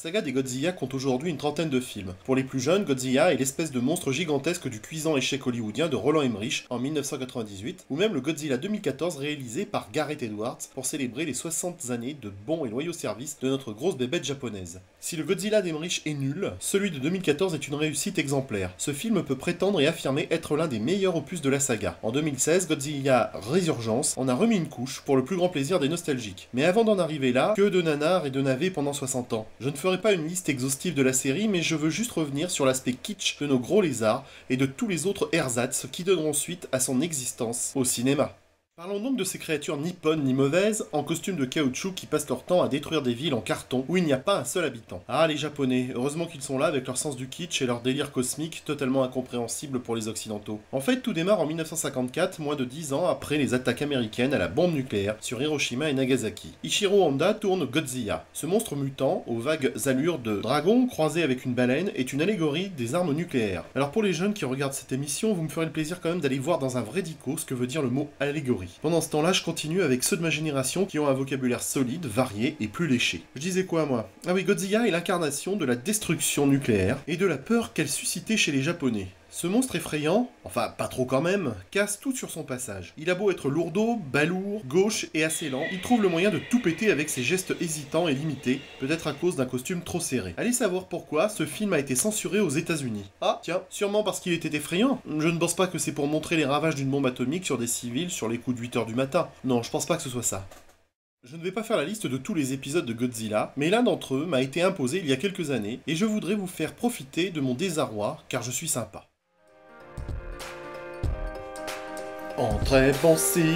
saga des Godzilla compte aujourd'hui une trentaine de films. Pour les plus jeunes, Godzilla est l'espèce de monstre gigantesque du cuisant échec hollywoodien de Roland Emmerich en 1998, ou même le Godzilla 2014 réalisé par Gareth Edwards pour célébrer les 60 années de bons et loyaux services de notre grosse bébête japonaise. Si le Godzilla d'Emmerich est nul, celui de 2014 est une réussite exemplaire. Ce film peut prétendre et affirmer être l'un des meilleurs opus de la saga. En 2016, Godzilla Résurgence en a remis une couche pour le plus grand plaisir des nostalgiques. Mais avant d'en arriver là, que de nanars et de navets pendant 60 ans. Je ne ferai pas une liste exhaustive de la série, mais je veux juste revenir sur l'aspect kitsch de nos gros lézards et de tous les autres ersatz qui donneront suite à son existence au cinéma. Parlons donc de ces créatures ni bonnes ni mauvaises, en costume de caoutchouc qui passent leur temps à détruire des villes en carton où il n'y a pas un seul habitant. Ah, les japonais, heureusement qu'ils sont là avec leur sens du kitsch et leur délire cosmique totalement incompréhensible pour les occidentaux. En fait, tout démarre en 1954, moins de 10 ans après les attaques américaines à la bombe nucléaire sur Hiroshima et Nagasaki. Ichiro Honda tourne Godzilla. Ce monstre mutant, aux vagues allures de dragon croisé avec une baleine, est une allégorie des armes nucléaires. Alors pour les jeunes qui regardent cette émission, vous me ferez le plaisir quand même d'aller voir dans un vrai dico ce que veut dire le mot allégorie. Pendant ce temps-là, je continue avec ceux de ma génération qui ont un vocabulaire solide, varié et plus léché. Je disais quoi, moi? Ah oui, Godzilla est l'incarnation de la destruction nucléaire et de la peur qu'elle suscitait chez les Japonais. Ce monstre effrayant, enfin pas trop quand même, casse tout sur son passage. Il a beau être lourdeau, balourd, gauche et assez lent, il trouve le moyen de tout péter avec ses gestes hésitants et limités, peut-être à cause d'un costume trop serré. Allez savoir pourquoi, ce film a été censuré aux États-Unis. Ah, tiens, sûrement parce qu'il était effrayant. Je ne pense pas que c'est pour montrer les ravages d'une bombe atomique sur des civils sur les coups de 8 h du matin. Non, je pense pas que ce soit ça. Je ne vais pas faire la liste de tous les épisodes de Godzilla, mais l'un d'entre eux m'a été imposé il y a quelques années, et je voudrais vous faire profiter de mon désarroi, car je suis sympa. En très bon cinéphile,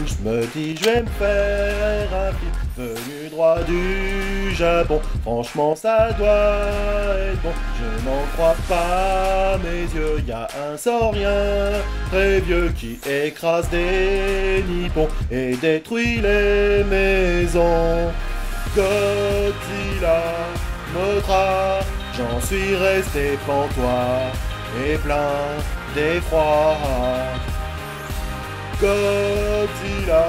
je me dis je vais me faire un film venu droit du Japon. Franchement ça doit être bon, je n'en crois pas mes yeux. Y a un saurien très vieux qui écrase des nippons et détruit les maisons. Godzilla, Mothra, j'en suis resté pantois et plein d'effroi. Godzilla,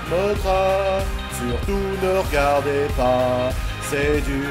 Mothra, surtout ne regardez pas, c'est du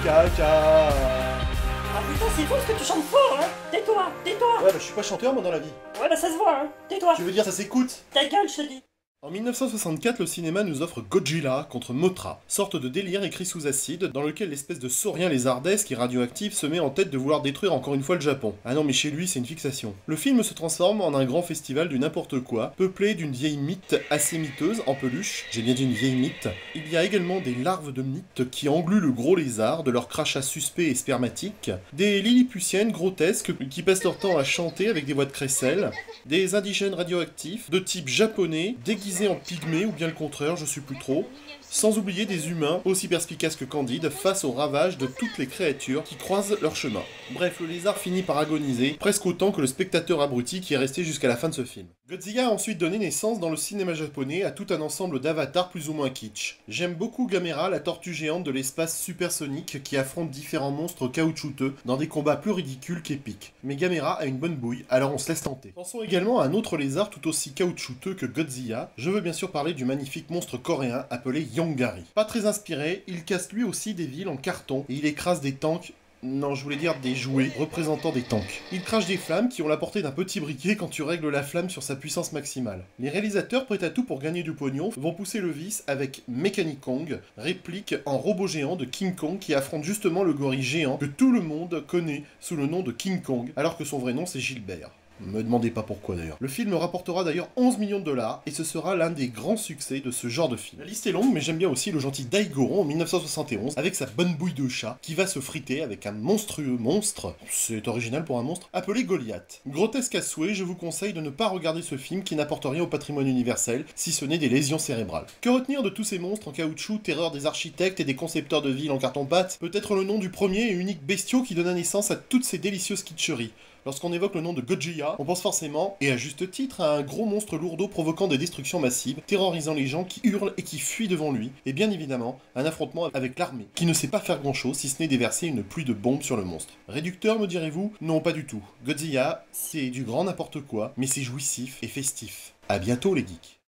caca. Ah putain, c'est fou ce que tu chantes fort, hein. Tais-toi, tais-toi. Ouais, bah je suis pas chanteur moi dans la vie. Ouais, bah ça se voit, hein. Tais-toi. Tu veux dire ça s'écoute? Ta gueule, je te dis. En 1964, le cinéma nous offre Godzilla contre Mothra, sorte de délire écrit sous acide, dans lequel l'espèce de saurien lézardesque et radioactif se met en tête de vouloir détruire encore une fois le Japon. Ah non mais chez lui c'est une fixation. Le film se transforme en un grand festival du n'importe quoi, peuplé d'une vieille mythe assez miteuse, en peluche, j'ai bien dit une vieille mythe. Il y a également des larves de mythe qui engluent le gros lézard de leur crachat suspect et spermatique, des lilliputiennes grotesques qui passent leur temps à chanter avec des voix de crécelle, des indigènes radioactifs de type japonais, déguisés en pygmées ou bien le contraire, je suis plus trop, sans oublier des humains aussi perspicaces que candides face aux ravages de toutes les créatures qui croisent leur chemin. Bref, le lézard finit par agoniser, presque autant que le spectateur abruti qui est resté jusqu'à la fin de ce film. Godzilla a ensuite donné naissance dans le cinéma japonais à tout un ensemble d'avatars plus ou moins kitsch. J'aime beaucoup Gamera, la tortue géante de l'espace supersonique qui affronte différents monstres caoutchouteux dans des combats plus ridicules qu'épiques. Mais Gamera a une bonne bouille, alors on se laisse tenter. Pensons également à un autre lézard tout aussi caoutchouteux que Godzilla. Je veux bien sûr parler du magnifique monstre coréen appelé Yongari. Pas très inspiré, il casse lui aussi des villes en carton et il écrase des tanks. Non, je voulais dire des jouets représentant des tanks. Il crache des flammes qui ont la portée d'un petit briquet quand tu règles la flamme sur sa puissance maximale. Les réalisateurs, prêts à tout pour gagner du pognon, vont pousser le vice avec Mechanic Kong, réplique en robot géant de King Kong qui affronte justement le gorille géant que tout le monde connaît sous le nom de King Kong, alors que son vrai nom c'est Gilbert. Me demandez pas pourquoi d'ailleurs. Le film rapportera d'ailleurs 11 millions de dollars et ce sera l'un des grands succès de ce genre de film. La liste est longue mais j'aime bien aussi le gentil Daigoron en 1971 avec sa bonne bouille de chat qui va se friter avec un monstrueux monstre, c'est original pour un monstre, appelé Goliath. Grotesque à souhait, je vous conseille de ne pas regarder ce film qui n'apporte rien au patrimoine universel si ce n'est des lésions cérébrales. Que retenir de tous ces monstres en caoutchouc, terreur des architectes et des concepteurs de villes en carton-pâte? Peut-être le nom du premier et unique bestiau qui donna naissance à toutes ces délicieuses kitscheries. Lorsqu'on évoque le nom de Godzilla, on pense forcément, et à juste titre, à un gros monstre lourdeau provoquant des destructions massives, terrorisant les gens qui hurlent et qui fuient devant lui, et bien évidemment, un affrontement avec l'armée, qui ne sait pas faire grand chose si ce n'est déverser une pluie de bombes sur le monstre. Réducteur, me direz-vous? Non, pas du tout. Godzilla, c'est du grand n'importe quoi, mais c'est jouissif et festif. À bientôt les geeks.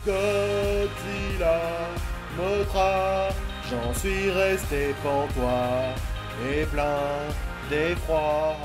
Godzilla, Mothra, J'en suis resté pantois et plein d'effroi.